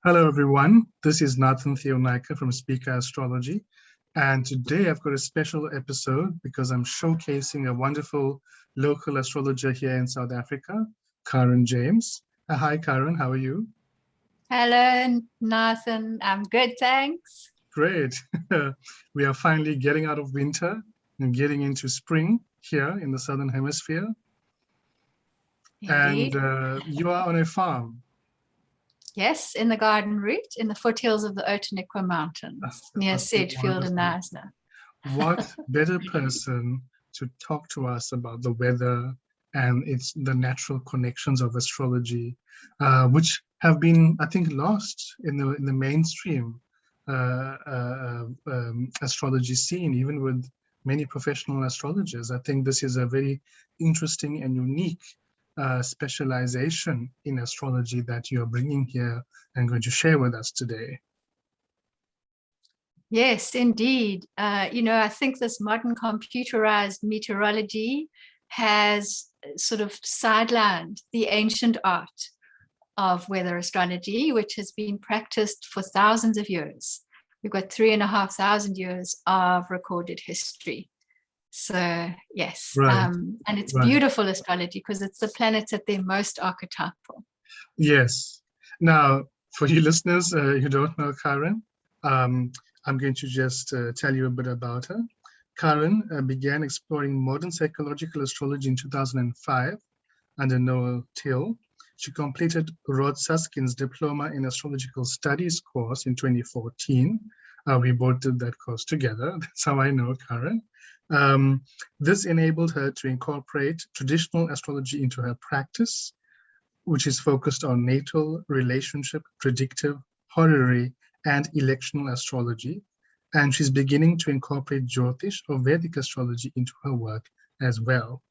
Hello, everyone. This is Naicker from Spica Astrology. And today I've got a special episode because I'm showcasing a wonderful local astrologer here in South Africa, Karen James. Hi, Karen. How are you? Hello, Nathan. I'm good, thanks. Great. We are finally getting out of winter and getting into spring here in the Southern Hemisphere. Indeed. And you are on a farm. Yes, in the garden route in the foothills of the Naicker Mountains, near Sedgefield and Knysna. What better person to talk to us about the weather and the natural connections of astrology, which have been, I think, lost in the mainstream astrology scene, even with many professional astrologers. I think this is a very interesting and unique specialization in astrology that you're bringing here and going to share with us today. Yes, indeed. I think this modern computerized meteorology has sort of sidelined the ancient art of weather astrology, which has been practiced for thousands of years. We've got 3,500 years of recorded history. So yes, right. And it's beautiful astrology because it's the planets at their most archetypal. Yes. Now, for you listeners who don't know Karen, I'm going to just tell you a bit about her. Karen began exploring modern psychological astrology in 2005 under Noel Till. She completed Rod Susskind's Diploma in Astrological Studies course in 2014. We both did that course together. That's how I know Karen. This enabled her to incorporate traditional astrology into her practice, which is focused on natal, relationship, predictive, horary, and electional astrology. And she's beginning to incorporate Jyotish or Vedic astrology into her work as well.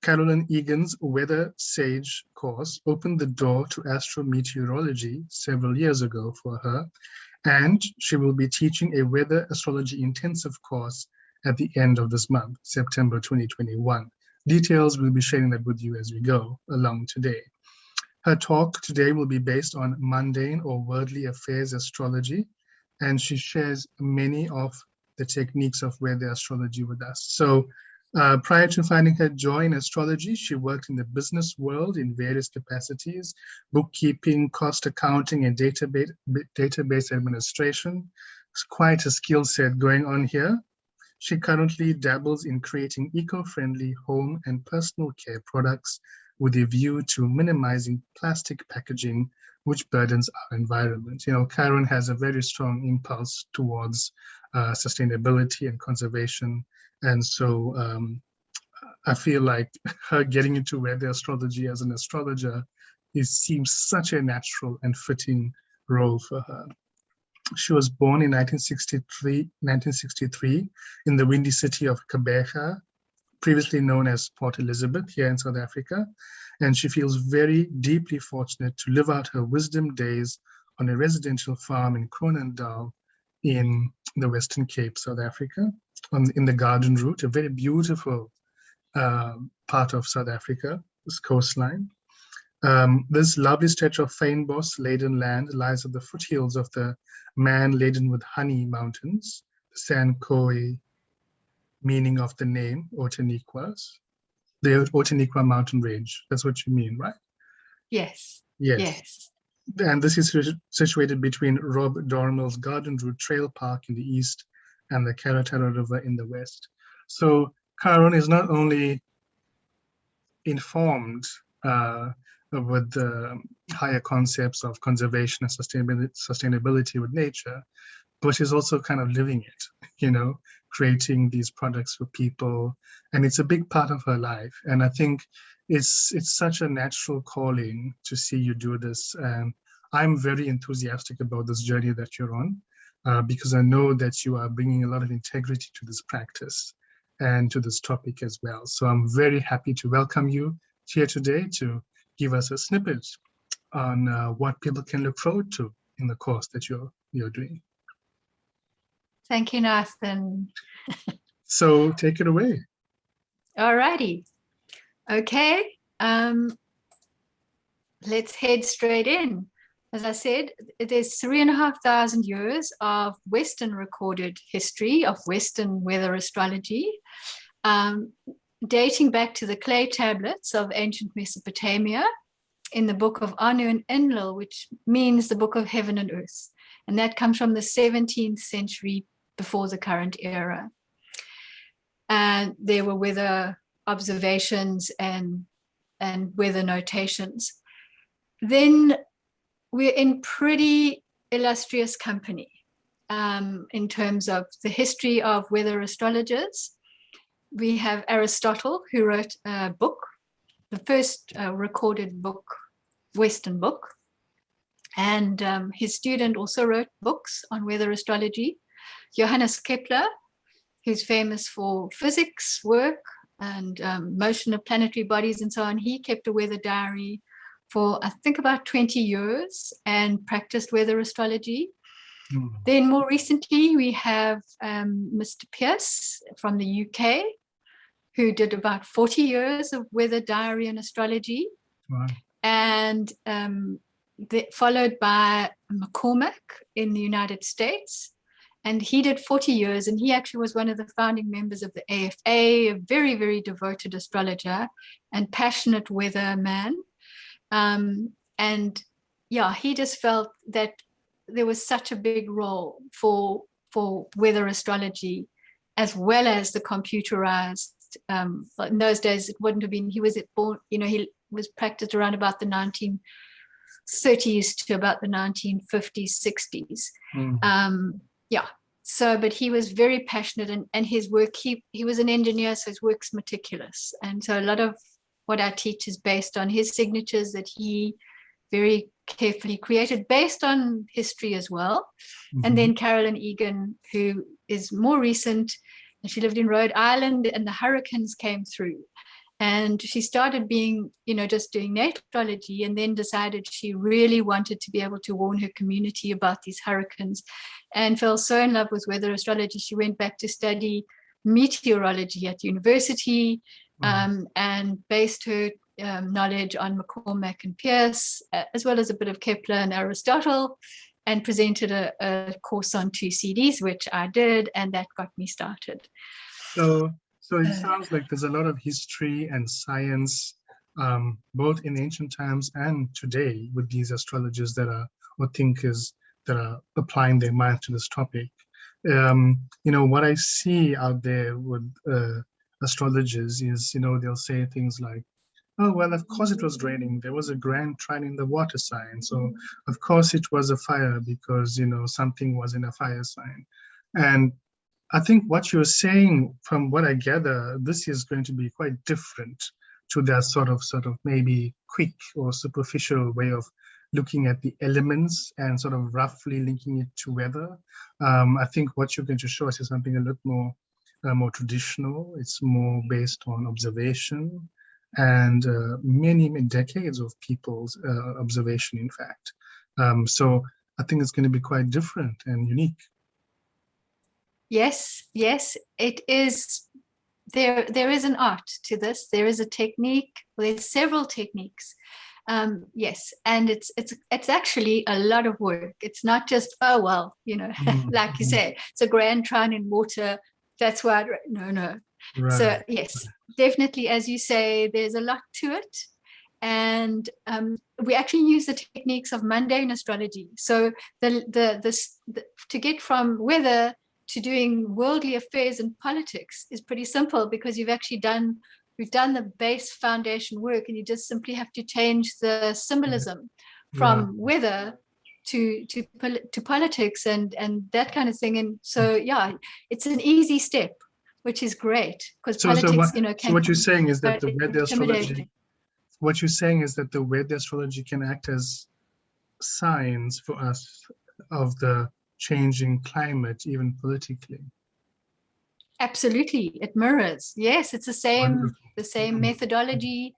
Carolyn Egan's Weather Sage course opened the door to astro-meteorology several years ago for her, and she will be teaching a weather astrology intensive course at the end of this month, September 2021. Details, we'll be sharing that with you as we go along today. Her talk today will be based on mundane or worldly affairs astrology, and she shares many of the techniques of weather astrology with us. So prior to finding her joy in astrology, she worked in the business world in various capacities: bookkeeping, cost accounting, and database administration. It's quite a skill set going on here. She currently dabbles in creating eco-friendly home and personal care products with a view to minimizing plastic packaging, which burdens our environment. You know, Karen has a very strong impulse towards sustainability and conservation. And so I feel like her getting into weather astrology as an astrologer, it seems such a natural and fitting role for her. She was born in 1963 in the windy city of Gqeberha, previously known as Port Elizabeth here in South Africa. And she feels very deeply fortunate to live out her wisdom days on a residential farm in Kronendal in the Western Cape, South Africa, in the Garden Route, a very beautiful part of South Africa, this coastline. This lovely stretch of fynbos-laden land lies at the foothills of the man-laden with honey mountains, the Sankoi, meaning of the name, Outeniquas, the Outeniqua mountain range. That's what you mean, right? Yes. Yes. Yes. And this is situated between Rob Dormel's Garden Route Trail Park in the east and the Karatara River in the west. So Karen is not only informed with the higher concepts of conservation and sustainability with nature, but she's also kind of living it, you know, creating these products for people. And it's a big part of her life. And I think it's such a natural calling to see you do this. And I'm very enthusiastic about this journey that you're on, because I know that you are bringing a lot of integrity to this practice and to this topic as well. So I'm very happy to welcome you here today to give us a snippet on what people can look forward to in the course that you're doing. Thank you, Nathan. So take it away. All righty. Okay. Let's head straight in. as I said, there's 3,500 years of Western recorded history of Western weather astrology, dating back to the clay tablets of ancient Mesopotamia in the book of Anu and Enlil, which means the book of heaven and earth. And that comes from the 17th century before the current era. And there were weather observations and weather notations. Then we're in pretty illustrious company in terms of the history of weather astrologers. We have Aristotle, who wrote a book, the first recorded book, Western book. And his student also wrote books on weather astrology. Johannes Kepler, who's famous for physics work and motion of planetary bodies and so on, he kept a weather diary for, I think, about 20 years and practiced weather astrology. Mm. Then more recently, we have Mr. Pierce from the UK, who did about 40 years of weather diary and astrology. Wow. And followed by McCormack in the United States. And he did 40 years, and he actually was one of the founding members of the AFA, a very, very devoted astrologer and passionate weather man. And yeah, he just felt that there was such a big role for weather astrology, as well as the computerized. In those days, it wouldn't have been. He was born. He was practiced around about the 1930s to about the 1950s, 60s. Mm. Yeah. So, but he was very passionate, and his work. He was an engineer, so his work's meticulous, and so a lot of what I teach is based on his signatures that he very carefully created based on history as well. Mm-hmm. And then Carolyn Egan, who is more recent, and she lived in Rhode Island, and the hurricanes came through. And she started being, just doing astrology, and then decided she really wanted to be able to warn her community about these hurricanes, and fell so in love with weather astrology. She went back to study meteorology at university. And based her knowledge on McCormack and Pierce, as well as a bit of Kepler and Aristotle, and presented a course on 2 CDs, which I did, and that got me started. So it sounds like there's a lot of history and science, both in ancient times and today, with these astrologers that are, or thinkers that are applying their mind to this topic. What I see out there with astrologers is, they'll say things like, oh, well, of course it was raining. There was a grand trine in the water sign. So of course it was a fire because, something was in a fire sign. And I think what you're saying, from what I gather, this is going to be quite different to that sort of maybe quick or superficial way of looking at the elements and sort of roughly linking it to weather. I think what you're going to show us is something a little more traditional. It's more based on observation and many decades of people's observation, in fact. So I think it's going to be quite different and unique. Yes, it is. There is an art to this. There is a technique. There's several techniques. Yes, and it's actually a lot of work. It's not just, oh well, like you say, it's a grand trine in water. That's why. No. Right. So yes, definitely, as you say, there's a lot to it, and we actually use the techniques of mundane astrology. So to get from weather to doing worldly affairs and politics is pretty simple, because we've done the base foundation work, and you just simply have to change the symbolism from weather to politics and that kind of thing. And so it's an easy step, which is great, because politics, so what you're saying is that the weather astrology, what you're saying is that the weather astrology can act as signs for us of the changing climate, even politically. Absolutely, it mirrors. Yes, it's the same methodology.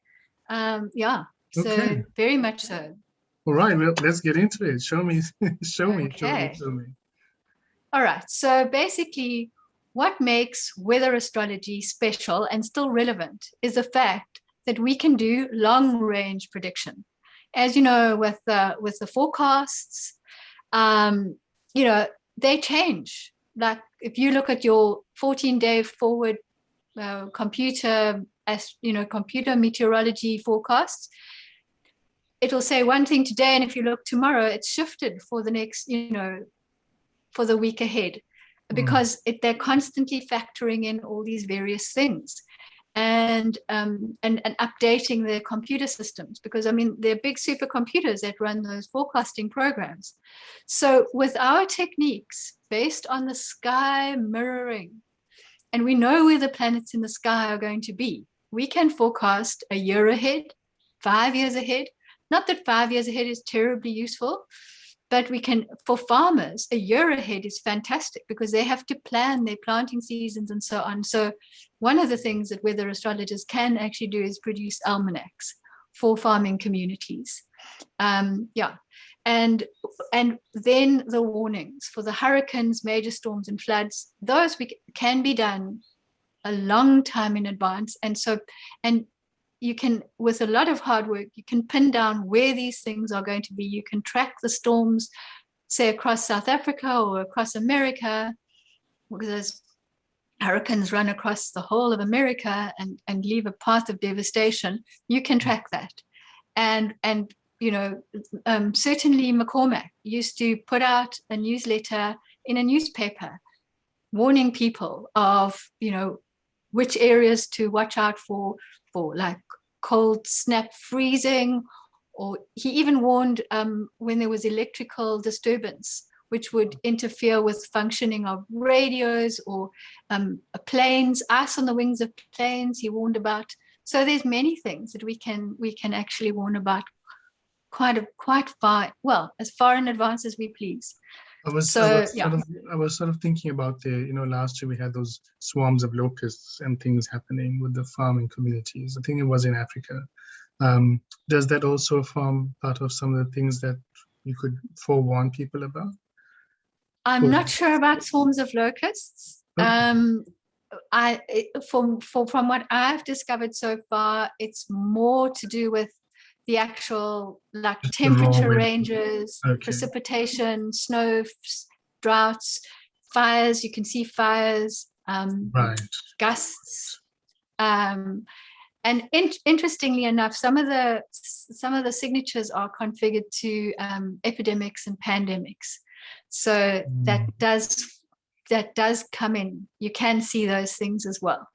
So very much so. All right, well, let's get into it. Show me. All right, so basically what makes weather astrology special and still relevant is the fact that we can do long range prediction. as you know, with the forecasts, you know, they change. Like if you look at your 14-day forward computer meteorology forecasts, it'll say one thing today, and if you look tomorrow, it's shifted for the next, for the week ahead, because they're constantly factoring in all these various things. And updating their computer systems, because I mean they're big supercomputers that run those forecasting programs. So with our techniques based on the sky mirroring, and we know where the planets in the sky are going to be, we can forecast a year ahead, 5 years ahead. Not that 5 years ahead is terribly useful, but we can, for farmers, a year ahead is fantastic because they have to plan their planting seasons and so on. So one of the things that weather astrologers can actually do is produce almanacs for farming communities. And then the warnings for the hurricanes, major storms and floods, those can be done a long time in advance. And you can, with a lot of hard work, you can pin down where these things are going to be. You can track the storms, say across South Africa or across America, because hurricanes run across the whole of America and leave a path of devastation. You can track that. And certainly McCormack used to put out a newsletter in a newspaper warning people of, which areas to watch out for like cold snap freezing, or he even warned when there was electrical disturbance, which would interfere with functioning of radios or planes, ice on the wings of planes, he warned about. So there's many things that we can actually warn about quite far, well, as far in advance as we please. I was sort of thinking about last year we had those swarms of locusts and things happening with the farming communities. I think it was in Africa. Does that also form part of some of the things that you could forewarn people about? I'm not sure about swarms of locusts. Okay. From what I've discovered so far, it's more to do with the actual temperature ranges, okay, precipitation, snow, droughts, fires. You can see fires, right, gusts, and interestingly enough, some of the signatures are configured to epidemics and pandemics. So that does come in. You can see those things as well.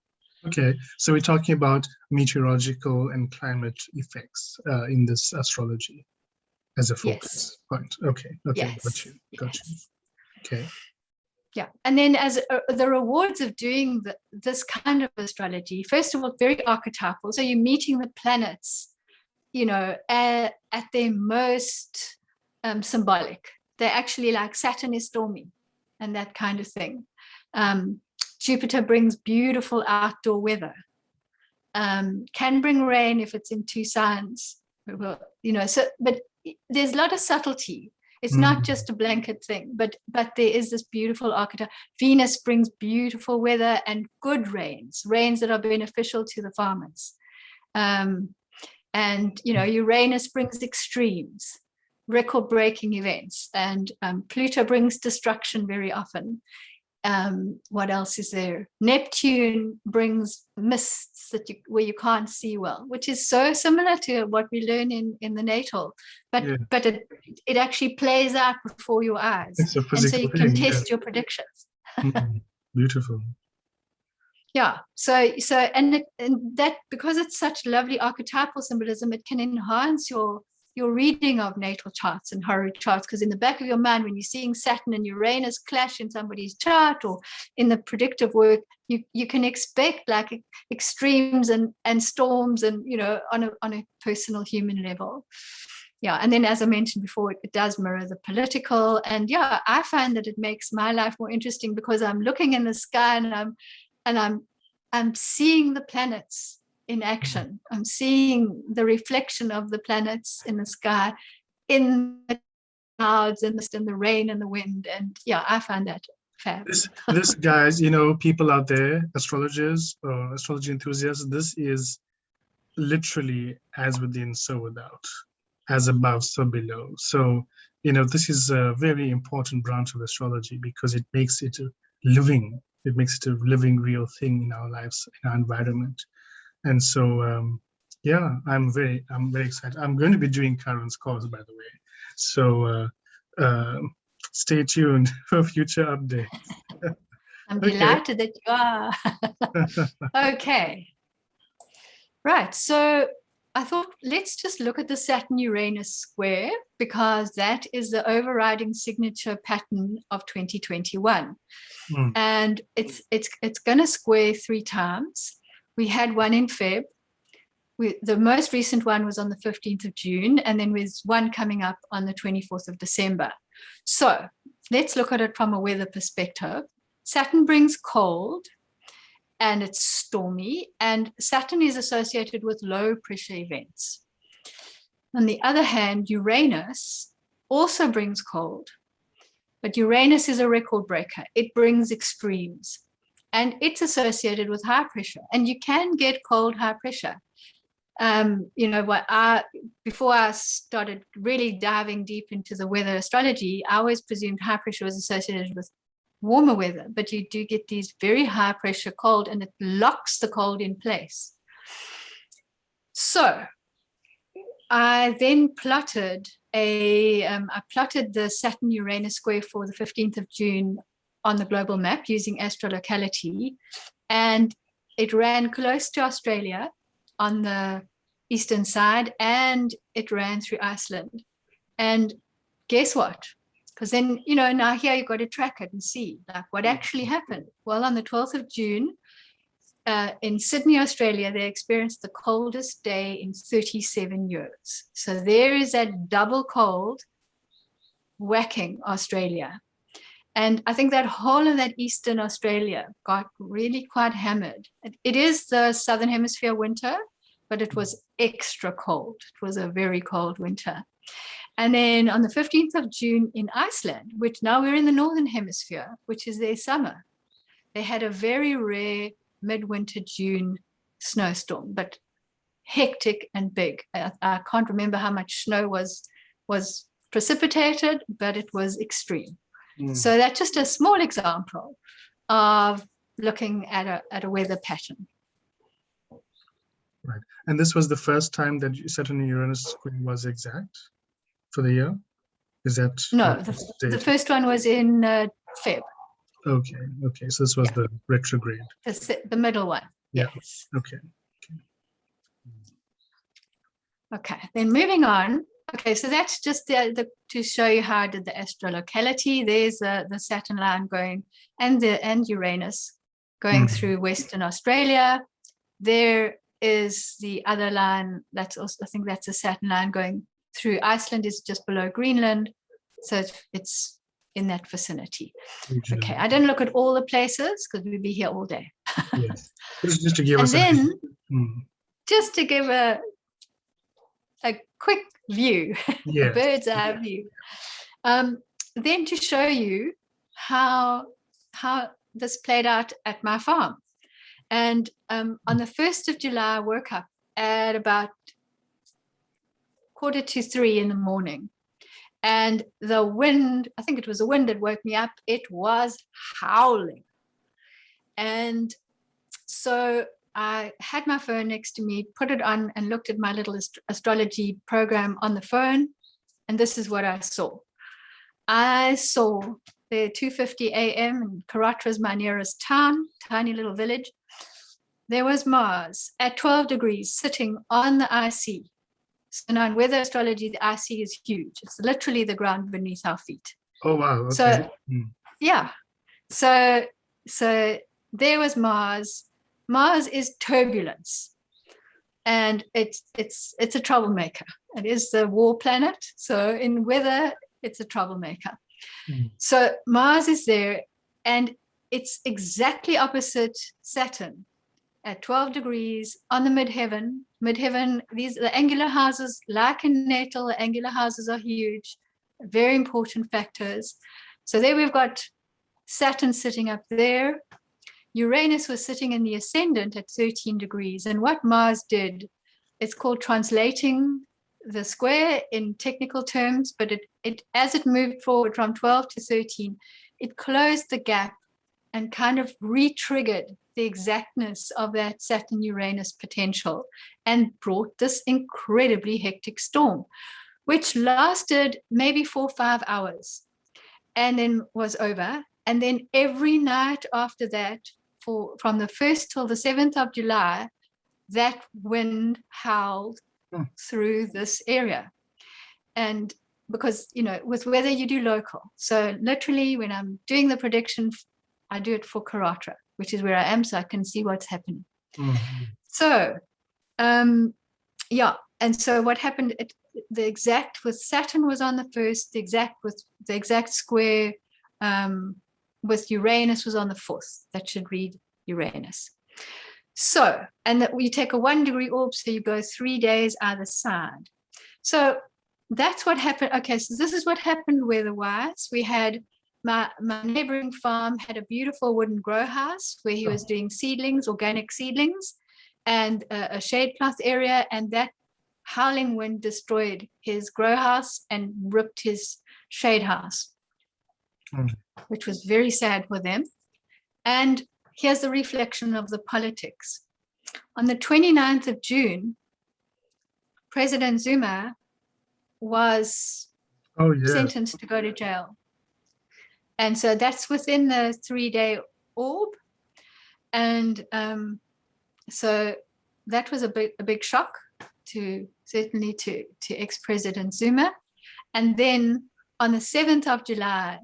Okay, so we're talking about meteorological and climate effects in this astrology as a focus point. Okay, yes. Got you. Okay. Yeah, and then as the rewards of doing this kind of astrology, first of all, very archetypal. So you're meeting the planets, at their most symbolic. They're actually like Saturn is stormy and that kind of thing. Jupiter brings beautiful outdoor weather, can bring rain if it's in two signs, but there's a lot of subtlety. It's not just a blanket thing, but there is this beautiful archetype. Venus brings beautiful weather and good rains that are beneficial to the farmers. Uranus brings extremes, record-breaking events, and Pluto brings destruction very often. What else is there? Neptune brings mists where you can't see well, which is so similar to what we learn in the natal, but it actually plays out before your eyes, and so you can test your predictions. Beautiful. Yeah. So and that, because it's such lovely archetypal symbolism, it can enhance your reading of natal charts and horary charts, because in the back of your mind, when you're seeing Saturn and Uranus clash in somebody's chart or in the predictive work, you can expect like extremes and storms and on a personal human level. Yeah, and then as I mentioned before, it does mirror the political, and I find that it makes my life more interesting because I'm looking in the sky and I'm seeing the planets in action. I'm seeing the reflection of the planets in the sky, in the clouds and the rain and the wind. And I find that fab. This guys, people out there, astrologers or astrology enthusiasts, this is literally as within, so without. as above, so below. So, this is a very important branch of astrology because it makes it it makes it a living, real thing in our lives, in our environment. And so, yeah, I'm very excited. I'm going to be doing Karen's course, by the way. So stay tuned for future updates. I'm Okay. delighted that you are. Okay. Right. So I thought let's just look at the Saturn Uranus square because that is the overriding signature pattern of 2021. And it's going to square 3 times. We had one in Feb. The most recent one was on the 15th of June, and then there's one coming up on the 24th of December. So let's look at it from a weather perspective. Saturn brings cold and it's stormy, and Saturn is associated with low pressure events. On the other hand, Uranus also brings cold, but Uranus is a record breaker. It brings extremes, and it's associated with high pressure, and you can get cold, high pressure. Before I started really diving deep into the weather astrology, I always presumed high pressure was associated with warmer weather, but you do get these very high pressure cold, and it locks the cold in place. So I then plotted the Saturn Uranus square for the 15th of June on the global map using astrolocality, and it ran close to Australia on the eastern side, and it ran through Iceland. And guess what? Because then, now here you've got to track it and see like what actually happened. Well, on the 12th of June, in Sydney, Australia, they experienced the coldest day in 37 years. So there is that double cold whacking Australia. And I think that whole of that eastern Australia got really quite hammered. It is the southern hemisphere winter, but it was extra cold. It was a very cold winter. And then on the 15th of June in Iceland, which now we're in the northern hemisphere, which is their summer, they had a very rare midwinter June snowstorm, but hectic and big. I can't remember how much snow was precipitated, but it was extreme. So that's just a small example of looking at a weather pattern. Right. And this was the first time that Saturn and Uranus square was exact for the year? Is that? No, the first one was in Feb. Okay. So this was the retrograde. The middle one. Yeah. Yes. Okay. Then moving on. Okay, so that's just to show you how I did the astrolocality. There's the Saturn line going and Uranus going through Western Australia. There is the other line. That's also, I think that's a Saturn line going through Iceland, is just below Greenland. So it's in that vicinity. Okay, I didn't look at all the places because we'd be here all day. Yes, just to give and us then just to give a quick view, a bird's eye view. Then to show you how this played out at my farm. And on the 1st of July, I woke up at about 2:45 in the morning. And the wind, I think it was the wind that woke me up, it was howling. And so I had my phone next to me, put it on and looked at my little astrology program on the phone. And this is what I saw. I saw the 2:50 a.m. and Karatra is my nearest town, tiny little village. There was Mars at 12 degrees sitting on the IC. So now in weather astrology, the IC is huge. It's literally the ground beneath our feet. Oh, wow. Okay. So, yeah. So there was Mars. Mars is turbulence. And it's a troublemaker. It is the war planet. So in weather, it's a troublemaker. So Mars is there, and it's exactly opposite Saturn at 12 degrees on the midheaven. The angular houses, like in natal, the angular houses are huge, very important factors. So there we've got Saturn sitting up there. Uranus was sitting in the ascendant at 13 degrees. And what Mars did, it's called translating the square in technical terms, but it as it moved forward from 12 to 13, it closed the gap and kind of re-triggered the exactness of that Saturn-Uranus potential and brought this incredibly hectic storm, which lasted maybe 4 or 5 hours and then was over. And then every night after that, from the 1st till the 7th of July, that wind howled through this area. And because, with weather, you do local. So literally when I'm doing the prediction, I do it for Karatra, which is where I am, so I can see what's happening. Mm-hmm. So, and so what happened, the exact with Saturn was on the 1st, the exact square with Uranus was on the 4th. That should read Uranus. So, and that we take a 1 degree orb, so you go 3 days either side. So that's what happened. Okay, so this is what happened weather-wise. We had my neighboring farm had a beautiful wooden grow house where he was doing seedlings, organic seedlings, and a shade cloth area, and that howling wind destroyed his grow house and ripped his shade house, which was very sad for them. And here's the reflection of the politics. On the 29th of June, President Zuma was sentenced to go to jail. And so that's within the 3-day orb. And so that was a big shock to ex-President Zuma. And then on the 7th of July,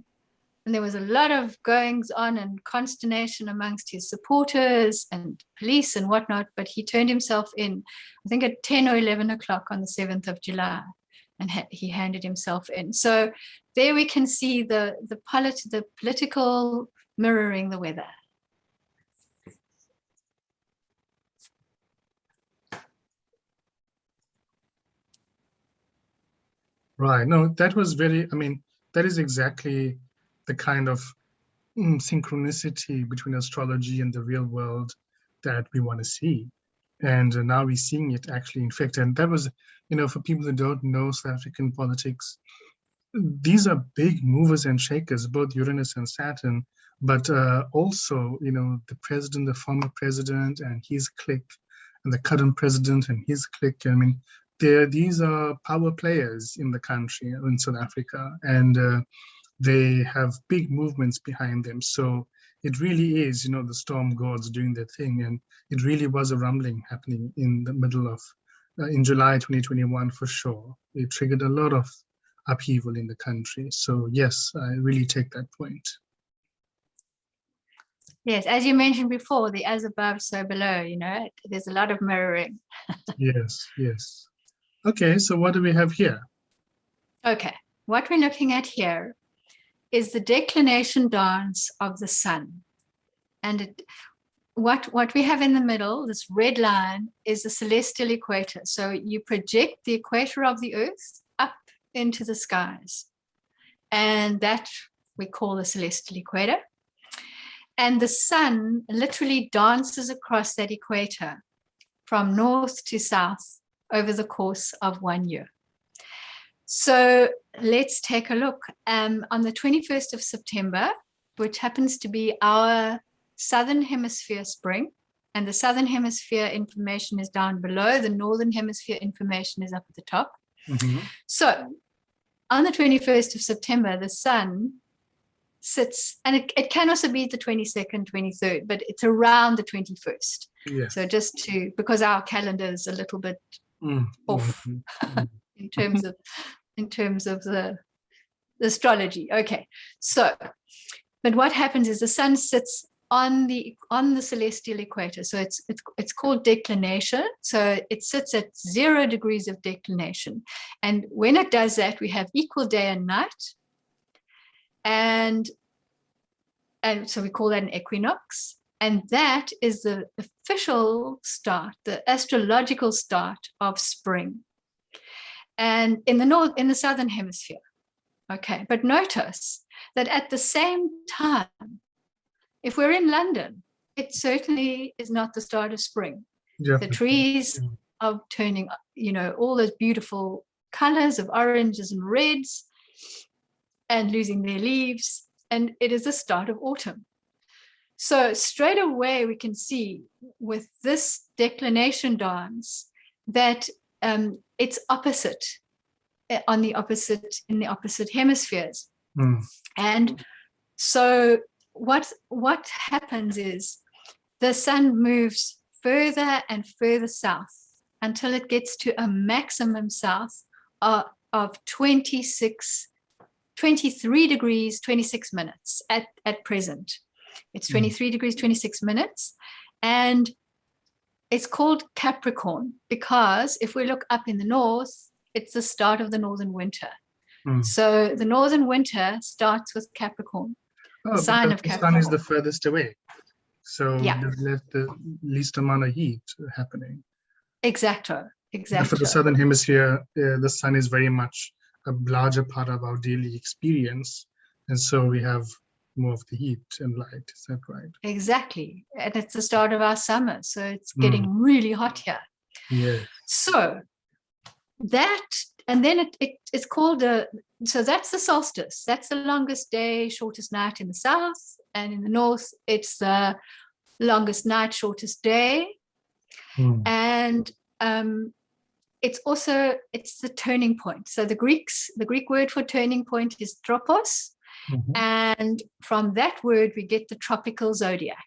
and there was a lot of goings on and consternation amongst his supporters and police and whatnot, but he turned himself in, I think at 10 or 11 o'clock on the 7th of July, and he handed himself in. So there we can see the political mirroring the weather. Right. No, that was that is exactly the kind of synchronicity between astrology and the real world that we want to see. And now we're seeing it actually in fact. And that was, for people who don't know South African politics, these are big movers and shakers, both Uranus and Saturn, but also, the president, the former president and his clique, and the current president and his clique. These are power players in the country, in South Africa, and they have big movements behind them. So it really is, the storm gods doing their thing. And it really was a rumbling happening in the middle of, in July 2021 for sure. It triggered a lot of upheaval in the country. So yes, I really take that point. Yes, as you mentioned before, the as above, so below, there's a lot of mirroring. Yes. Okay, so what do we have here? Okay, what we're looking at here is the declination dance of the sun. And what we have in the middle, this red line, is the celestial equator. So you project the equator of the Earth up into the skies. And that we call the celestial equator. And the sun literally dances across that equator from north to south over the course of 1 year. So let's take a look. On the 21st of September, which happens to be our Southern Hemisphere spring, and the Southern Hemisphere information is down below, the Northern Hemisphere information is up at the top. Mm-hmm. So on the 21st of September, the sun sits, and it can also be the 22nd, 23rd, but it's around the 21st. Yes. So because our calendar is a little bit off in terms of the astrology. Okay, so, but what happens is the sun sits on the celestial equator. So it's called declination. So it sits at 0 degrees of declination. And when it does that, we have equal day and night. And so we call that an equinox. And that is the official start, the astrological start of spring. And in the Southern Hemisphere. Okay, but notice that at the same time, if we're in London, it certainly is not the start of spring. Definitely. The trees are turning, all those beautiful colors of oranges and reds and losing their leaves. And it is the start of autumn. So straight away, we can see with this declination dance that it's opposite in the opposite hemispheres. And so what happens is the sun moves further and further south until it gets to a maximum south of 23 degrees 26 minutes at present. It's 23 degrees 26 minutes, and it's called Capricorn because if we look up in the north, it's the start of the northern winter. So the northern winter starts with Capricorn, the sign of Capricorn. The sun is the furthest away, so there's the least amount of heat happening. Exactly. For the southern hemisphere, the sun is very much a larger part of our daily experience, and so we have more of the heat and light. Is that right? Exactly. And it's the start of our summer, so it's getting really hot here. Yeah. So that, and then it's called so that's the solstice. That's the longest day, shortest night in the south, and in the north, it's the longest night, shortest day. And it's the turning point. So the Greek word for turning point is tropos. And from that word, we get the tropical zodiac.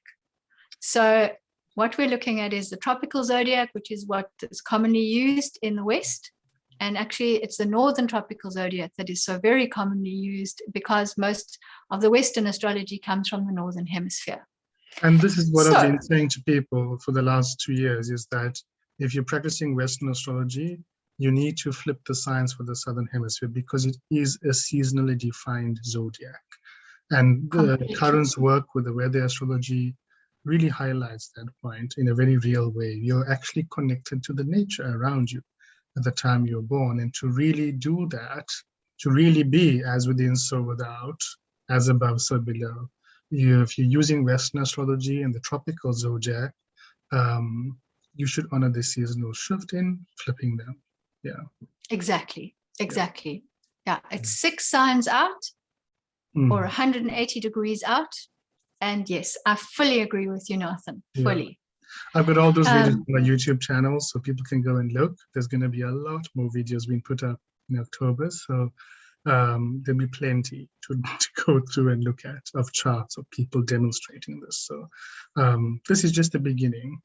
So what we're looking at is the tropical zodiac, which is what is commonly used in the West. And actually, it's the northern tropical zodiac that is so very commonly used because most of the Western astrology comes from the northern hemisphere. And this is what I've been saying to people for the last 2 years, is that if you're practicing Western astrology, you need to flip the signs for the southern hemisphere because it is a seasonally defined zodiac. And Karen's work with the weather astrology really highlights that point in a very real way. You're actually connected to the nature around you at the time you're born. And to really do that, to really be as within, so without, as above, so below, if you're using Western astrology and the tropical zodiac, you should honor the seasonal shift in flipping them. Yeah. Exactly. Yeah. It's 6 signs out or 180 degrees out. And yes, I fully agree with you, Nathan. Fully. I've got all those videos on my YouTube channel, so people can go and look. There's going to be a lot more videos being put up in October. So there'll be plenty to go through and look at of charts of people demonstrating this. So this is just the beginning.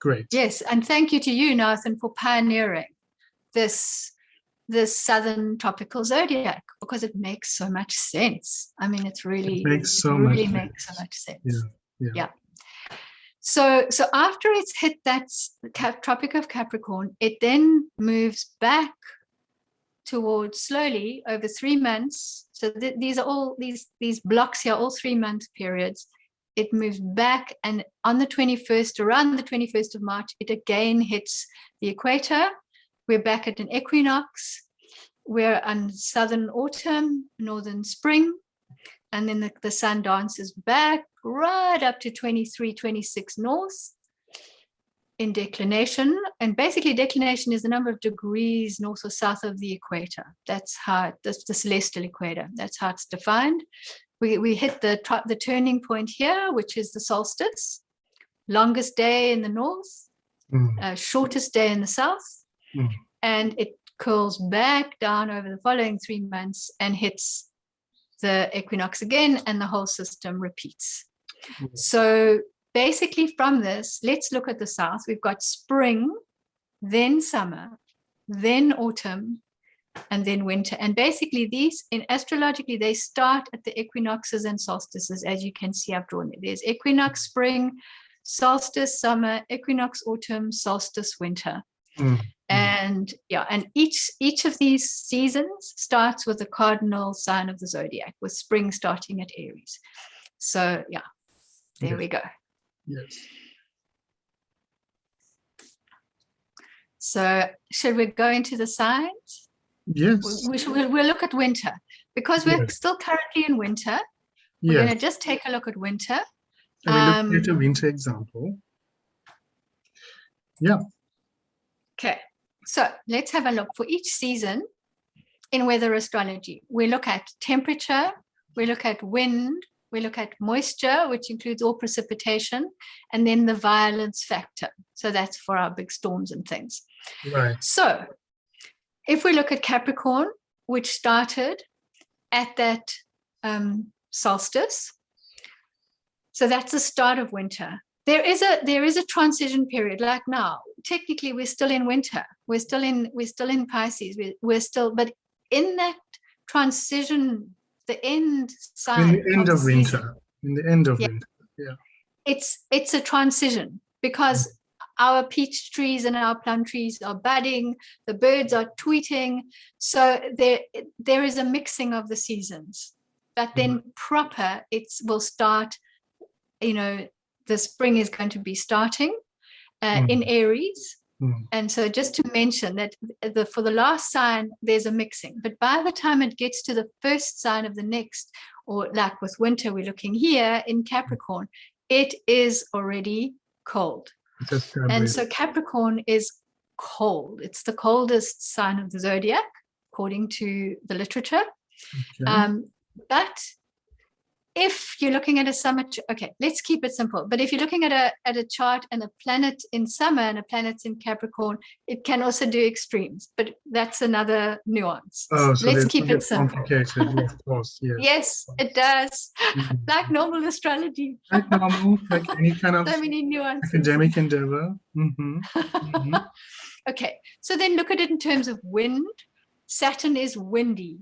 Great. Yes, and thank you to you, Nathan, for pioneering this southern tropical zodiac because it makes so much sense. I mean, it makes so much sense. Yeah. So after it's hit that Tropic of Capricorn, it then moves back towards slowly over 3 months. So these are all these blocks here, all 3-month periods. It moves back, and on the 21st, around the 21st of March, it again hits the equator. We're back at an equinox. We're on southern autumn, northern spring, and then the sun dances back right up to 23, 26 north in declination. And basically, declination is the number of degrees north or south of the equator. That's the celestial equator. That's how it's defined. We hit the turning point here, which is the solstice, longest day in the north, shortest day in the south, and it curls back down over the following 3 months and hits the equinox again, and the whole system repeats. So basically from this, let's look at the south. We've got spring, then summer, then autumn, and then winter. And basically these, astrologically, they start at the equinoxes and solstices, as you can see I've drawn it. There's equinox spring, solstice summer, equinox autumn, solstice winter. And each of these seasons starts with the cardinal sign of the zodiac, with spring starting at Aries. So there we go. Yes. So should we go into the signs? Yes. We'll look at winter because we're still currently in winter. We're going to just take a look at winter. And we look at a winter example. Yeah. Okay. So let's have a look for each season in weather astrology. We look at temperature, we look at wind, we look at moisture, which includes all precipitation, and then the violence factor. So that's for our big storms and things. Right. So if we look at Capricorn, which started at that solstice, so that's the start of winter. There is a transition period, like now. Technically, we're still in winter. We're still in Pisces. We're still, but in that transition, the end sign In the end of season, winter. In the end of winter. Yeah. It's a transition because our peach trees and our plum trees are budding, the birds are tweeting. So there is a mixing of the seasons. But then proper, it will start, the spring is going to be starting in Aries. And so just to mention that for the last sign, there's a mixing. But by the time it gets to the first sign of the next, or like with winter, we're looking here in Capricorn, it is already cold. And so Capricorn is cold. It's the coldest sign of the zodiac, according to the literature. Okay. But if you're looking at a summer, okay, let's keep it simple. But if you're looking at a chart and a planet in summer and a planet's in Capricorn, it can also do extremes. But that's another nuance. Oh, so let's keep it simple. Yes, of course, yes. Yes, it does. Like normal astrology. Like normal, like any kind of so many nuances. academic endeavor. Okay, so then look at it in terms of wind. Saturn is windy.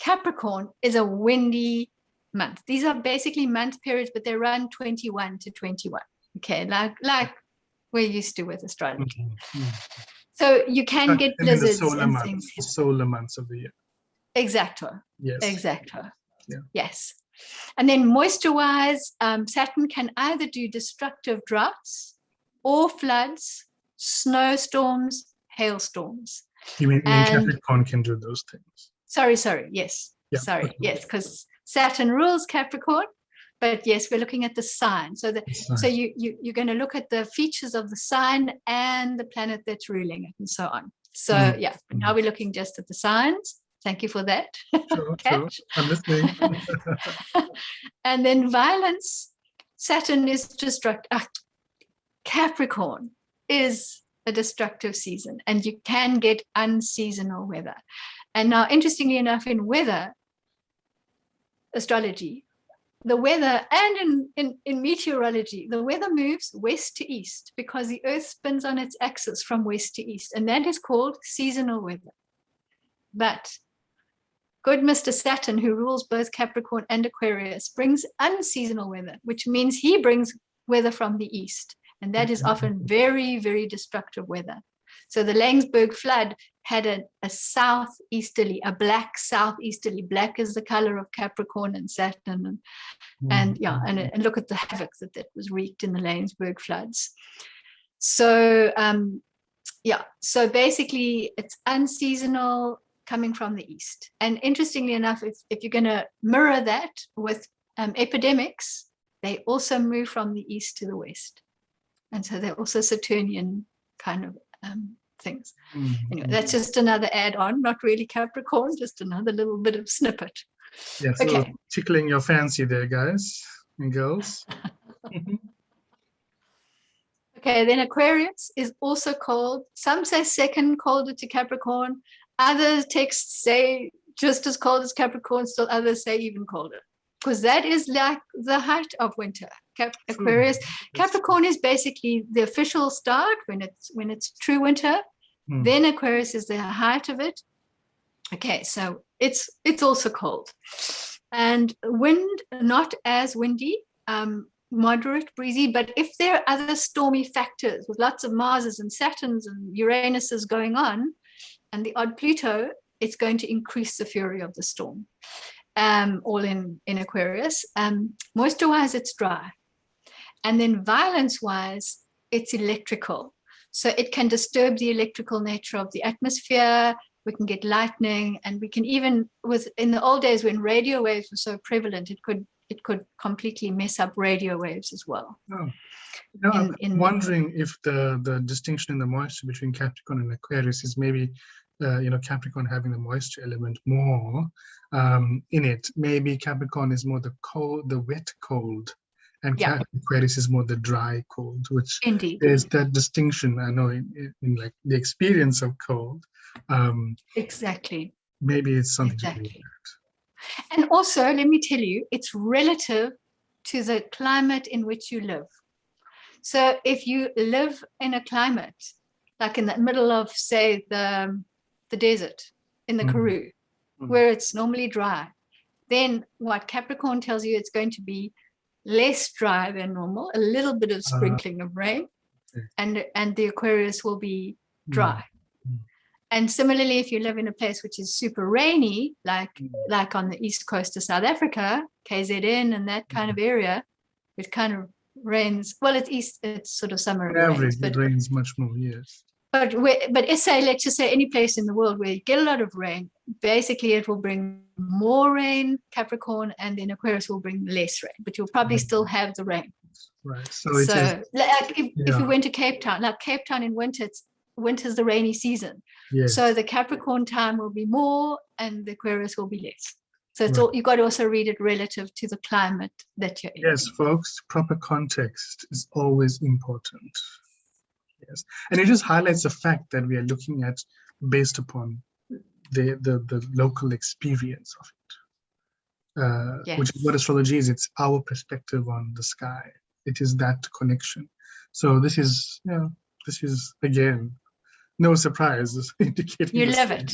Capricorn is a windy month. These are basically month periods, but they run 21 to 21. Okay, like we're used to with astrology. So you can get blizzards and things. The solar months of the year. Exactly. Yes. Exactly. Yeah. Yes. And then moisture-wise, Saturn can either do destructive droughts or floods, snowstorms, hailstorms. You mean Capricorn can do those things? Sorry. Yes. Yeah. Sorry. Okay. Yes, because Saturn rules Capricorn, but yes, we're looking at the sign. So you're going to look at the features of the sign and the planet that's ruling it and so on. So now we're looking just at the signs. Thank you for that. Sure. I'm listening. And then violence, Saturn is destructive. Capricorn is a destructive season, and you can get unseasonal weather. And now, interestingly enough, in weather astrology, the weather, and in meteorology, the weather moves west to east because the Earth spins on its axis from west to east, and that is called seasonal weather. But good Mr. Saturn, who rules both Capricorn and Aquarius, brings unseasonal weather, which means he brings weather from the east, and that is often very, very destructive weather. So the Langsberg flood had a southeasterly, a black southeasterly. Black is the color of Capricorn and Saturn, and look at the havoc that was wreaked in the Langsberg floods. So so basically it's unseasonal coming from the east. And interestingly enough, if you're going to mirror that with epidemics, they also move from the east to the west, and so they're also Saturnian kind of things. Anyway, that's just another add-on, not really Capricorn, just another little bit of snippet. Yes, okay. Tickling your fancy there, guys and girls. Okay, then Aquarius is also cold. Some say second colder to Capricorn. Other texts say just as cold as Capricorn, still others say even colder, because that is like the height of winter. Aquarius, Capricorn is basically the official start when it's true winter. Then Aquarius is the height of it. Okay, so it's also cold, and wind not as windy, moderate breezy. But if there are other stormy factors with lots of Marses and Saturns and Uranuses going on, and the odd Pluto, it's going to increase the fury of the storm. All in Aquarius. Moisture-wise, it's dry. And then violence-wise, it's electrical. So it can disturb the electrical nature of the atmosphere. We can get lightning, and we can even, in the old days when radio waves were so prevalent, it could completely mess up radio waves as well. I'm in wondering if the distinction in the moisture between Capricorn and Aquarius is maybe, Capricorn having the moisture element more in it. Maybe Capricorn is more the cold, the wet cold, and yeah, Aquarius is more the dry cold, which indeed. there's that distinction. I know in like the experience of cold. Exactly. Maybe it's something to do with Exactly. And also, let me tell you, it's relative to the climate in which you live. So if you live in a climate like in the middle of, say, the desert in the Karoo, where it's normally dry, then what Capricorn tells you, it's going to be less dry than normal, a little bit of sprinkling of rain, and the Aquarius will be dry. And similarly, if you live in a place which is super rainy, like on the east coast of South Africa, KZN and that kind of area, it kind of rains. Well, it's sort of summer average. rains, but It rains much more, yes. But let's just say any place in the world where you get a lot of rain, basically it will bring more rain, Capricorn, and then Aquarius will bring less rain, but you'll probably still have the rain. Right. So if we went to Cape Town, like Cape Town in winter's the rainy season. Yes. So the Capricorn time will be more and the Aquarius will be less. So it's all, you've got to also read it relative to the climate that you're in. Yes, folks, proper context is always important. Yes. And it just highlights the fact that we are looking at based upon the local experience of it. Yes. Which is what astrology is. It's our perspective on the sky. It is that connection. So this is again, no surprise. Indicating you live it.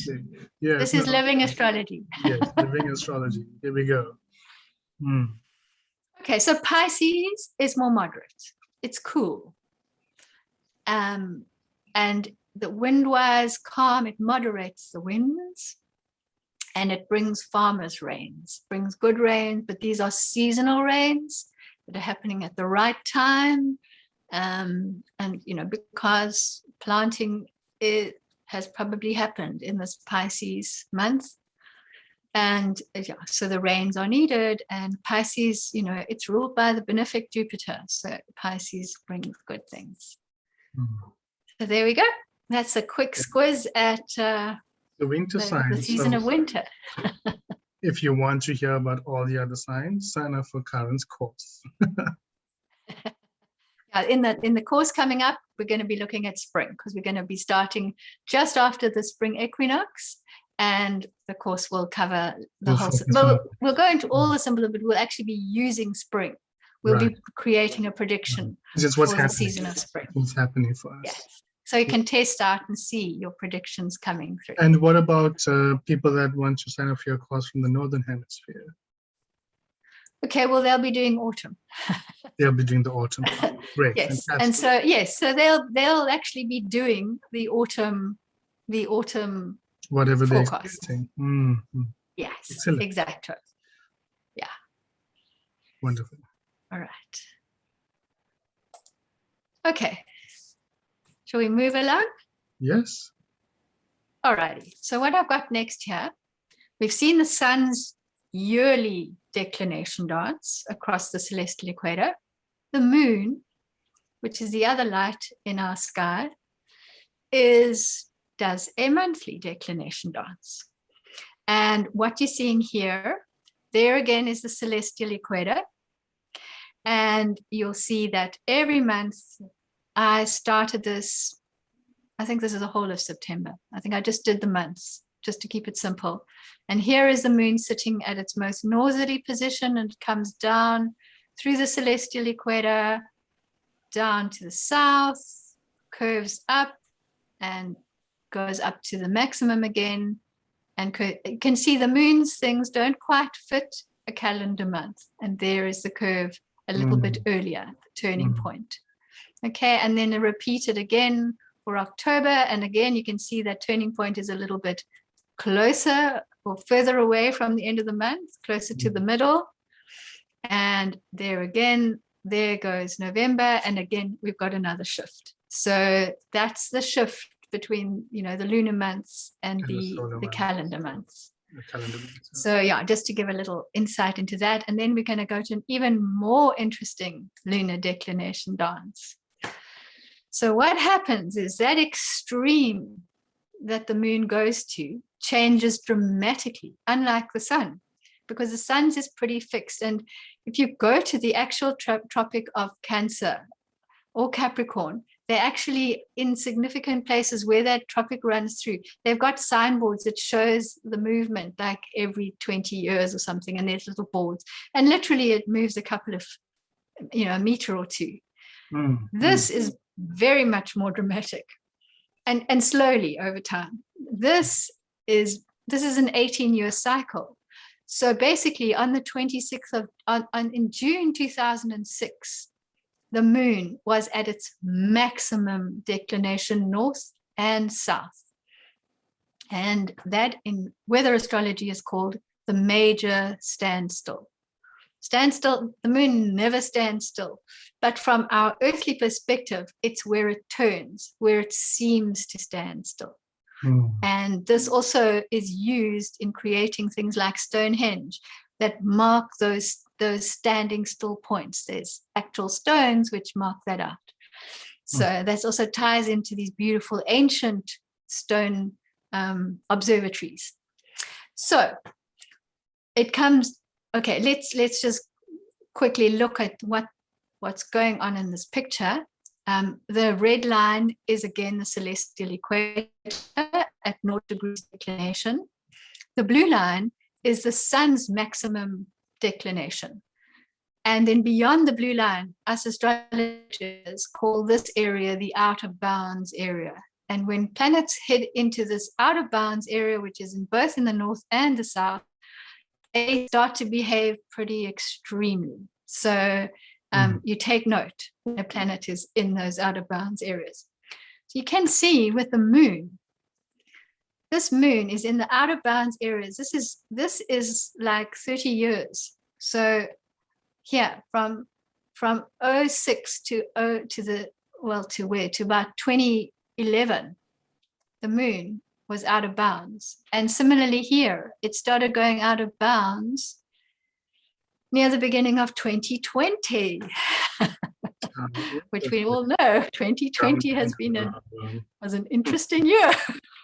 Yes, this is living astrology. Yes, living astrology. Here we go. Okay, so Pisces is more moderate. It's cool. And the wind-wise calm, it moderates the winds and it brings farmers' rains, brings good rains, but these are seasonal rains that are happening at the right time. And, because planting has probably happened in this Pisces month. And so the rains are needed, and Pisces, it's ruled by the benefic Jupiter. So Pisces brings good things. So there we go. That's a quick squiz at the winter signs. The season of winter. If you want to hear about all the other signs, sign up for Karen's course. In the course coming up, we're going to be looking at spring because we're going to be starting just after the spring equinox, and the course will cover the whole. We'll go into all the symbolism, but we'll actually be using spring. We'll be creating a prediction for the season of spring. What's happening for us? Yes. So you can test out and see your predictions coming through. And what about people that want to sign up for your course from the Northern Hemisphere? Okay, well, they'll be doing autumn. They'll be doing the autumn. Great. Yes, fantastic. and so they'll actually be doing the autumn whatever they're forecast. expecting. Yes, excellent. Exactly. Yeah. Wonderful. All right. Okay. Shall we move along? Yes. All righty. So what I've got next here, we've seen the sun's yearly declination dance across the celestial equator. The moon, which is the other light in our sky, does a monthly declination dance. And what you're seeing here, there again is the celestial equator. And you'll see that every month I started this, I think this is the whole of September. I think I just did the months just to keep it simple. And here is the moon sitting at its most northerly position, and it comes down through the celestial equator, down to the south, curves up and goes up to the maximum again. And you can see the moon's things don't quite fit a calendar month. And there is the curve a little bit earlier, the turning point. Okay, and then repeat it again for October. And again, you can see that turning point is a little bit closer or further away from the end of the month, closer to the middle. And there again, there goes November. And again, we've got another shift. So that's the shift between, the lunar months and the calendar months. the calendar. So yeah, just to give a little insight into that. And then we're going to go to an even more interesting lunar declination dance. So what happens is that extreme that the moon goes to changes dramatically, unlike the sun, because the sun's is pretty fixed. And if you go to the actual tropic of Cancer or Capricorn, they're actually in significant places where that tropic runs through. They've got signboards that shows the movement like every 20 years or something, and there's little boards. And literally it moves a couple of, a meter or two. This is very much more dramatic and slowly over time. This is an 18-year cycle. So basically on the 26th in June 2006, the moon was at its maximum declination north and south. And that in weather astrology is called the major standstill. Standstill, the moon never stands still. But from our earthly perspective, it's where it turns, where it seems to stand still. And this also is used in creating things like Stonehenge that mark those standing still points. There's actual stones which mark that out. So that also ties into these beautiful ancient stone observatories. So it comes, okay, let's just quickly look at what's going on in this picture. The red line is again the celestial equator at 0 degrees declination. The blue line is the sun's maximum declination. And then beyond the blue line, us astrologers call this area the out of bounds area. And when planets head into this out of bounds area, which is both in the north and the south, they start to behave pretty extremely. So you take note when a planet is in those out of bounds areas. So you can see with the moon, this moon is in the out of bounds areas. This is like 30 years. So here from 06 to about 2011, the moon was out of bounds. And similarly here, it started going out of bounds near the beginning of 2020, which we all know 2020 was an interesting year,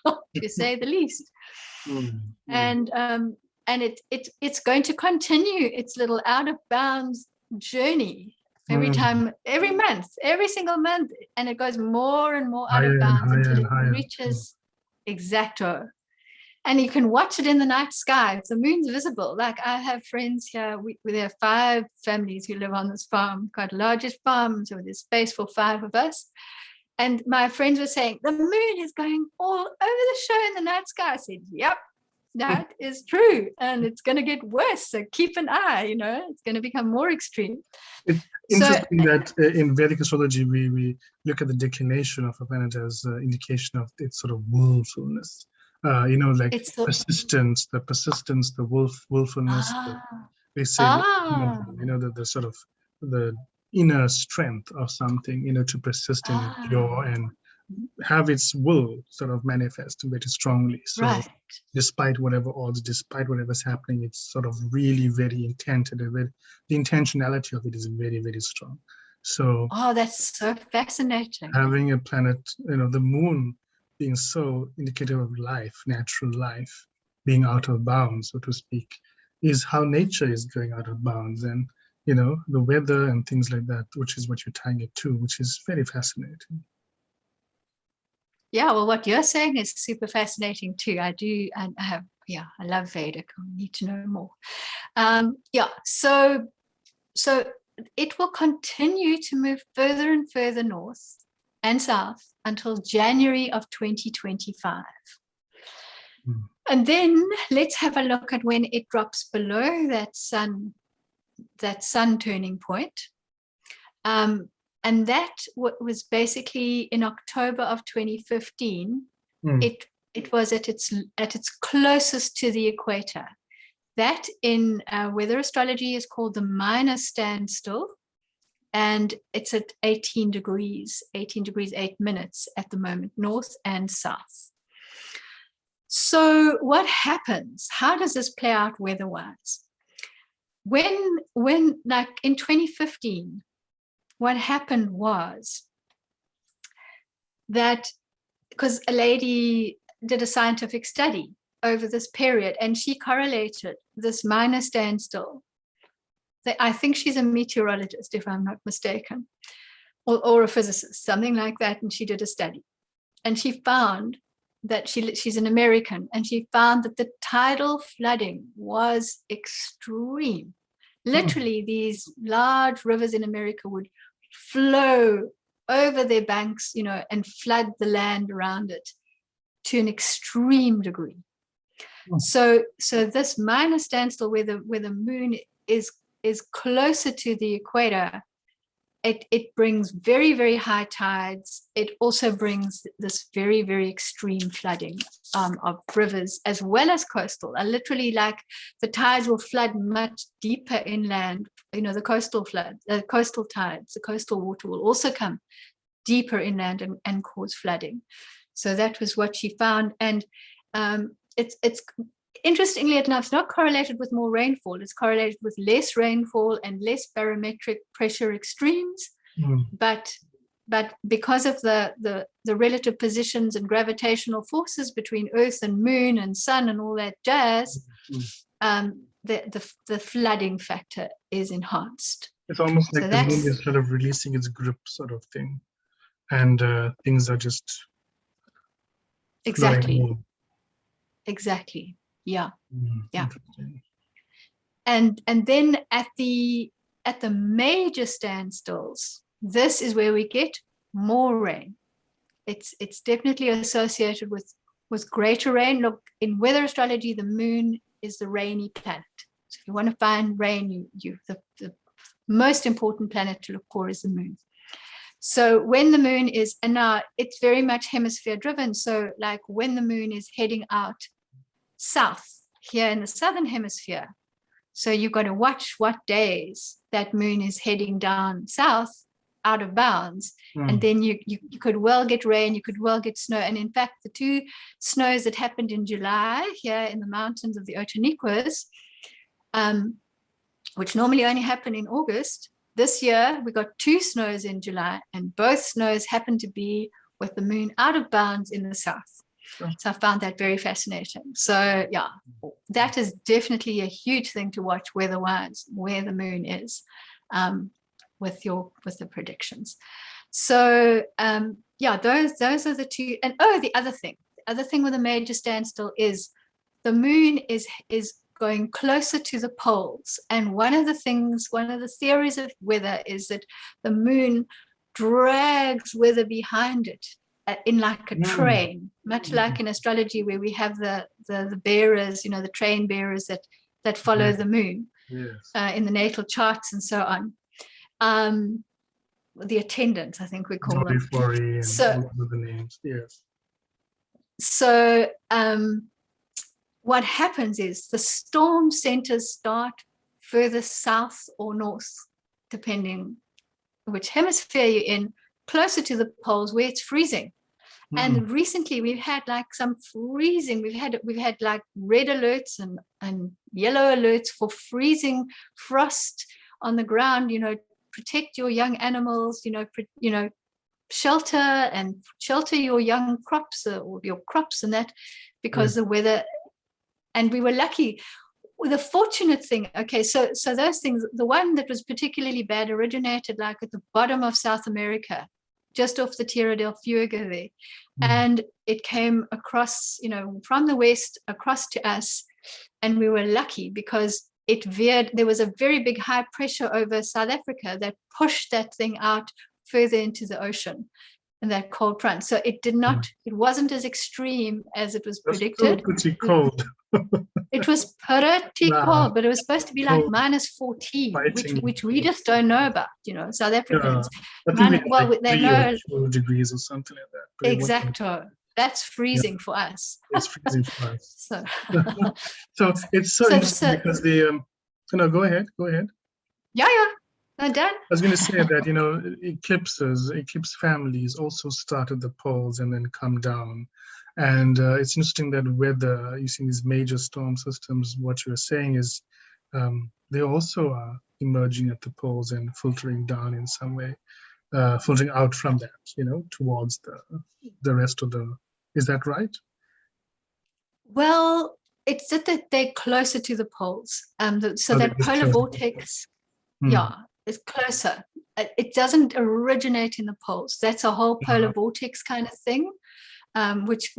to say the least. And it's going to continue its little out of bounds journey every time, every month, every single month, and it goes more and more out of bounds until it reaches exacto. And you can watch it in the night sky if the moon's visible. Like I have friends here, there are 5 families who live on this farm, quite a largest farm, so there's space for 5 of us. And my friends were saying, the moon is going all over the show in the night sky. I said, yep, that is true. And it's going to get worse. So keep an eye, it's going to become more extreme. It's interesting that in Vedic astrology, we look at the declination of a planet as an indication of its sort of willfulness. It's persistence, the willfulness. They say, the sort of the inner strength of something, to persist and endure and have its will sort of manifest very strongly. So despite whatever odds, despite whatever's happening, it's sort of really very intent. The intentionality of it is very, very strong. So that's so fascinating. Having a planet, the moon being so indicative of life, natural life, being out of bounds, so to speak, is how nature is going out of bounds. And, the weather and things like that, which is what you're tying it to, which is very fascinating. Yeah, well, what you're saying is super fascinating too. I love Vedic. I need to know more. So it will continue to move further and further north and south until January of 2025. And then let's have a look at when it drops below that sun turning point. And that was basically in October of 2015. It was at its closest to the equator. That in weather astrology is called the minor standstill. And it's at 18 degrees 8 minutes at the moment, north and south. So what happens? How does this play out weather-wise? When like in 2015, what happened was that, because a lady did a scientific study over this period, and she correlated this minor standstill. I think she's a meteorologist, if I'm not mistaken, or a physicist, something like that. And she did a study, and she found that she's an American, and she found that the tidal flooding was extreme. Literally, these large rivers in America would flow over their banks, and flood the land around it to an extreme degree. So this minor standstill, where the moon is closer to the equator, it brings very, very high tides. It also brings this very, very extreme flooding of rivers as well as coastal. Literally, like, the tides will flood much deeper inland. The coastal flood, the coastal tides, the coastal water will also come deeper inland and cause flooding. So that was what she found. And it's interestingly enough, it's not correlated with more rainfall. It's correlated with less rainfall and less barometric pressure extremes. But because of the relative positions and gravitational forces between Earth and Moon and Sun and all that jazz, the flooding factor is enhanced. It's almost like the moon is sort of releasing its grip, sort of thing, and things are just exactly. Yeah. And then at the major standstills, this is where we get more rain. It's definitely associated with greater rain. Look, in weather astrology, the moon is the rainy planet. So if you want to find rain, the most important planet to look for is the moon. So when the moon is, and now it's very much hemisphere driven. So like when the moon is heading out south here in the southern hemisphere, so you've got to watch what days that moon is heading down south out of bounds. And then you could well get rain, you could well get snow. And in fact, the two snows that happened in July here in the mountains of the Naicker, which normally only happen in August, this year we got two snows in July, and both snows happened to be with the moon out of bounds in the south. So I found that very fascinating. So yeah, that is definitely a huge thing to watch weather-wise, where the moon is with the predictions. So yeah, those are the two. And the other thing with a major standstill is the moon is going closer to the poles. And one of the theories of weather is that the moon drags weather behind it in like a train, much like in astrology, where we have the bearers, the train bearers that follow the moon in the natal charts and so on. The attendants, I think we call them. So the names, yes. So what happens is the storm centers start further south or north, depending which hemisphere you're in, closer to the poles where it's freezing. And recently we've had like some freezing. We've had like red alerts and yellow alerts for freezing, frost on the ground. Protect your young animals. Shelter your young crops or your crops and that, because the weather. And we were lucky. The fortunate thing, so those things, the one that was particularly bad originated like at the bottom of South America, just off the Tierra del Fuego there. And it came across, from the west across to us. And we were lucky because it veered. There was a very big high pressure over South Africa that pushed that thing out further into the ocean, and that cold front. So it wasn't as extreme as it was predicted. Pretty cold. It was pretty cold, but it was supposed to be like minus 14, which we just don't know about, South Africans. They know 2 degrees or something like that. Exacto. That's freezing for us. It's freezing for us. So it's so interesting because go ahead. Yeah. I'm done. I was going to say that, eclipse families also start at the poles and then come down. And it's interesting that weather, using these major storm systems, what you're saying is they also are emerging at the poles and filtering down in some way, filtering out from that, towards the rest of the, is that right? Well, it's that they're closer to the poles. So Oh, they're that just polar closer. vortex, Hmm. yeah, it's closer. It doesn't originate in the poles. That's a whole polar vortex kind of thing, which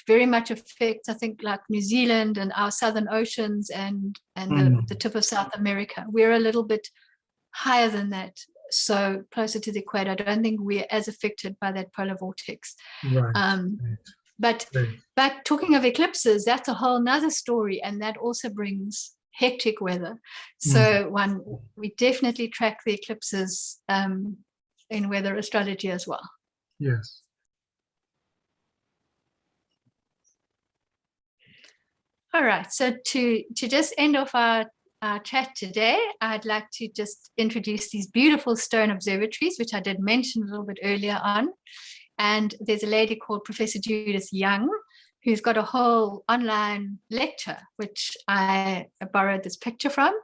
very much affects, I think, like New Zealand and our southern oceans and the tip of South America. We're a little bit higher than that, so closer to the equator. I don't think we're as affected by that polar vortex. Right. But talking of eclipses, that's a whole nother story, and that also brings hectic weather. So we definitely track the eclipses in weather astrology as well. Yes. All right. So to just end off our chat today, I'd like to just introduce these beautiful stone observatories, which I did mention a little bit earlier on. And there's a lady called Professor Judith Young, who's got a whole online lecture, which I borrowed this picture from,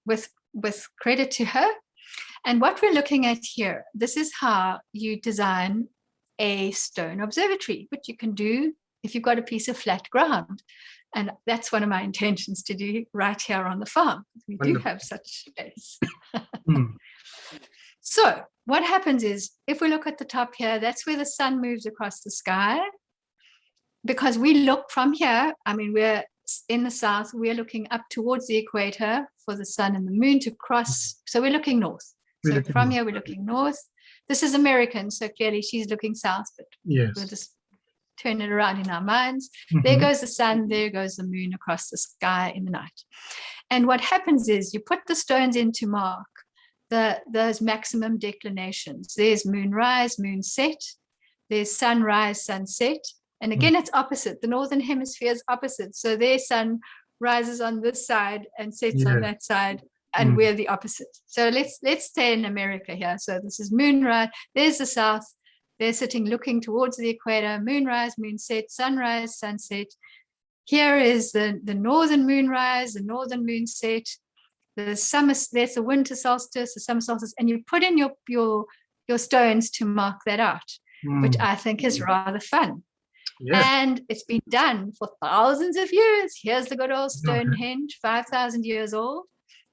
with credit to her. And what we're looking at here, this is how you design a stone observatory, which you can do if you've got a piece of flat ground. And that's one of my intentions to do right here on the farm. We do have such space. So what happens is, if we look at the top here, that's where the sun moves across the sky. Because we look from here, I mean, we're in the south, we're looking up towards the equator for the sun and the moon to cross. So we're looking north. So from here, we're looking north. This is American, so clearly she's looking south, but we'll just turn it around in our minds. There goes the sun, there goes the moon across the sky in the night. And what happens is you put the stones in to mark those maximum declinations. There's moonrise, moonset, there's sunrise, sunset. And again, it's opposite. The northern hemisphere is opposite. So their sun rises on this side and sets on that side, and we're the opposite. So let's stay in America here. So this is moonrise. There's the south. They're sitting looking towards the equator. Moonrise, moonset, sunrise, sunset. Here is the northern moonrise, the northern moonset. The summer, there's the winter solstice, the summer solstice, and you put in your stones to mark that out, which I think is rather fun. And it's been done for thousands of years. Here's the good old Stonehenge, 5,000 years old.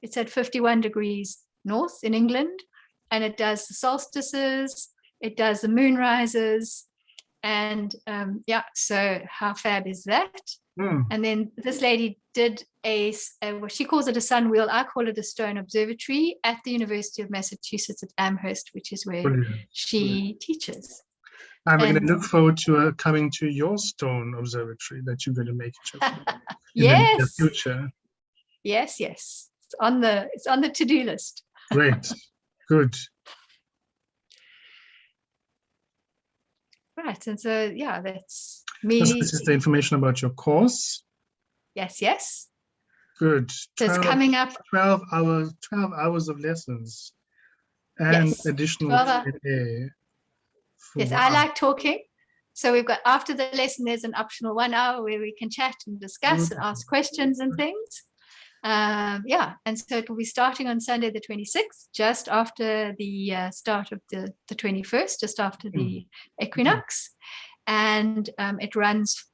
It's at 51 degrees north in England, and it does the solstices, it does the moon rises, and so how fab is that? And then this lady did what she calls it a sun wheel. I call it a stone observatory at the University of Massachusetts at Amherst, which is where she teaches. I'm going to look forward to coming to your stone observatory that you're going to make in the near future. Yes. It's on the to-do list. Great. Good. Right. And so, that's me. So this is the information about your course. Yes. Good. So it's coming up. 12 hours of lessons and additional Q&A. Yes, I like talking. So we've got, after the lesson, there's an optional 1 hour where we can chat and discuss and ask questions and things. And so it will be starting on Sunday the 26th, just after the start of the 21st, just after the equinox. And it runs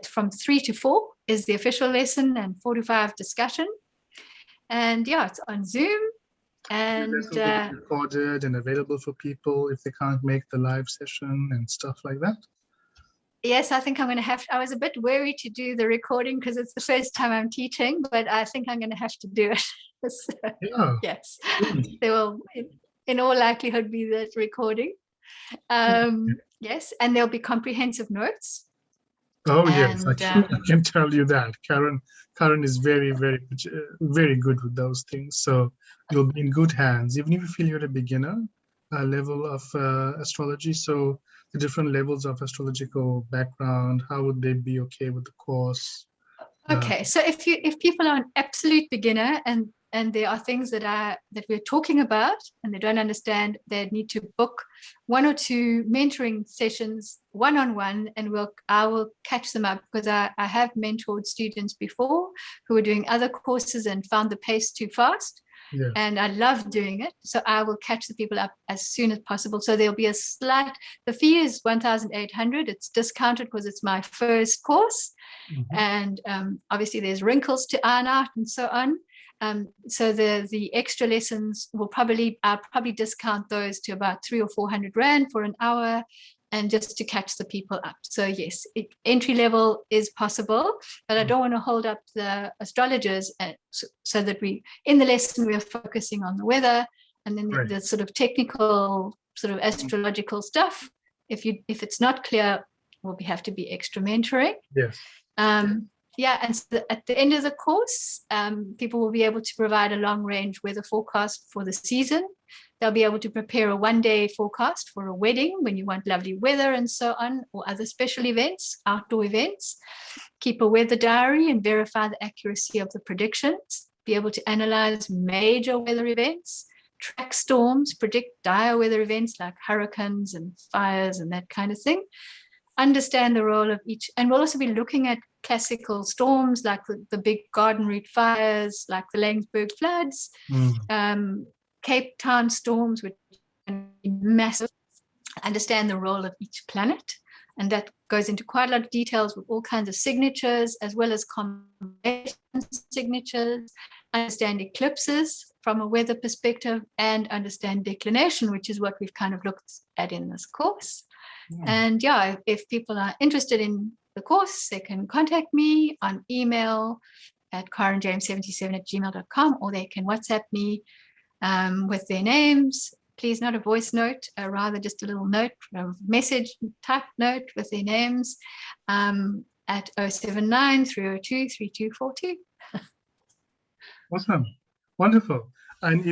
from 3 to 4 is the official lesson, and 4 to 5 discussion. And it's on Zoom. And will be recorded and available for people if they can't make the live session and stuff like that. Yes, I think I'm going to have. I was a bit wary to do the recording because it's the first time I'm teaching, but I think I'm going to have to do it. So, yes, there will, in all likelihood, be that recording. Yes, and there'll be comprehensive notes. Oh, yes, I can tell you that. Karen is very, very, very good with those things. So you'll be in good hands, even if you feel you're a beginner level of astrology. So the different levels of astrological background, how would they be okay with the course? Okay, so if people are an absolute beginner and and there are things that we're talking about and they don't understand, they need to book 1 or 2 mentoring sessions one-on-one, and I will catch them up, because I have mentored students before who were doing other courses and found the pace too fast. Yes. And I love doing it. So I will catch the people up as soon as possible. So there'll be the fee is 1,800. It's discounted because it's my first course. Mm-hmm. And obviously there's wrinkles to iron out and so on. So the extra lessons I'll probably discount those to about 300 or 400 Rand for an hour, and just to catch the people up. So yes, entry level is possible, but I don't want to hold up the astrologers, so that in the lesson we're focusing on the weather, and then the sort of technical sort of astrological stuff. If it's not clear, will have to be extra mentoring. Yes. And so at the end of the course, people will be able to provide a long range weather forecast for the season. They'll be able to prepare a 1-day forecast for a wedding when you want lovely weather and so on, or other special events, outdoor events. Keep a weather diary and verify the accuracy of the predictions. Be able to analyze major weather events, track storms, predict dire weather events like hurricanes and fires and that kind of thing. Understand the role of each, and we'll also be looking at classical storms like the big Garden Route fires, like the Langsberg floods, Cape Town storms, which can be massive. Understand the role of each planet, and that goes into quite a lot of details with all kinds of signatures, as well as combination signatures. Understand eclipses from a weather perspective, and understand declination, which is what we've kind of looked at in this course. And if people are interested in the course, they can contact me on email at karenjames77@gmail.com, or they can WhatsApp me with their names. Please, not a voice note, rather just a little note, a message type note with their names at 079 302 3242. Awesome. Wonderful. And,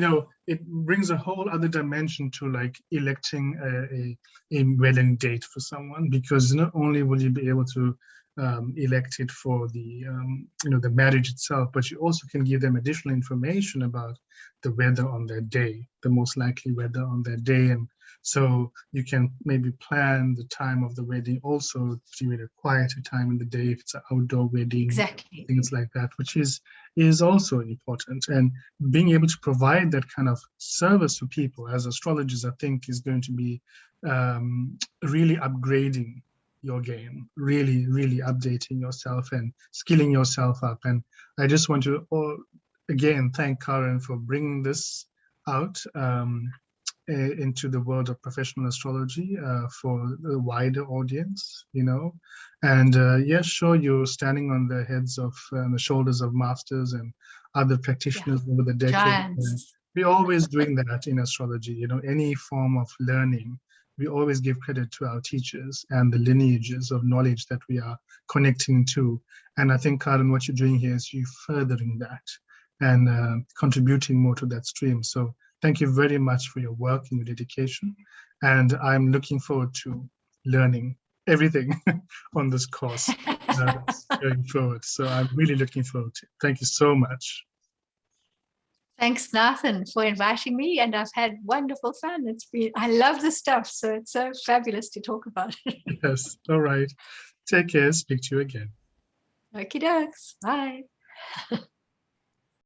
it brings a whole other dimension to like electing a wedding date for someone, because not only will you be able to elect it for the marriage itself, but you also can give them additional information about the weather on that day, the most likely weather on that day. And so you can maybe plan the time of the wedding also to be a quieter time in the day if it's an outdoor wedding. Exactly. Things like that, which is also important. And being able to provide that kind of service to people as astrologers, I think, is going to be really upgrading your game, really, really updating yourself and skilling yourself up. And I just want to again thank Karen for bringing this out into the world of professional astrology for the wider audience, and sure, you're standing on the heads of the shoulders of masters and other practitioners over the decades. We're always doing that in astrology. Any form of learning, we always give credit to our teachers and the lineages of knowledge that we are connecting to. And I think, Karen, what you're doing here is you furthering that and contributing more to that stream. So thank you very much for your work and your dedication. And I'm looking forward to learning everything on this course going forward. So I'm really looking forward to it. Thank you so much. Thanks, Nathan, for inviting me. And I've had wonderful fun. I love this stuff. So it's so fabulous to talk about. Yes. All right. Take care. Speak to you again. Okie dokes. Bye.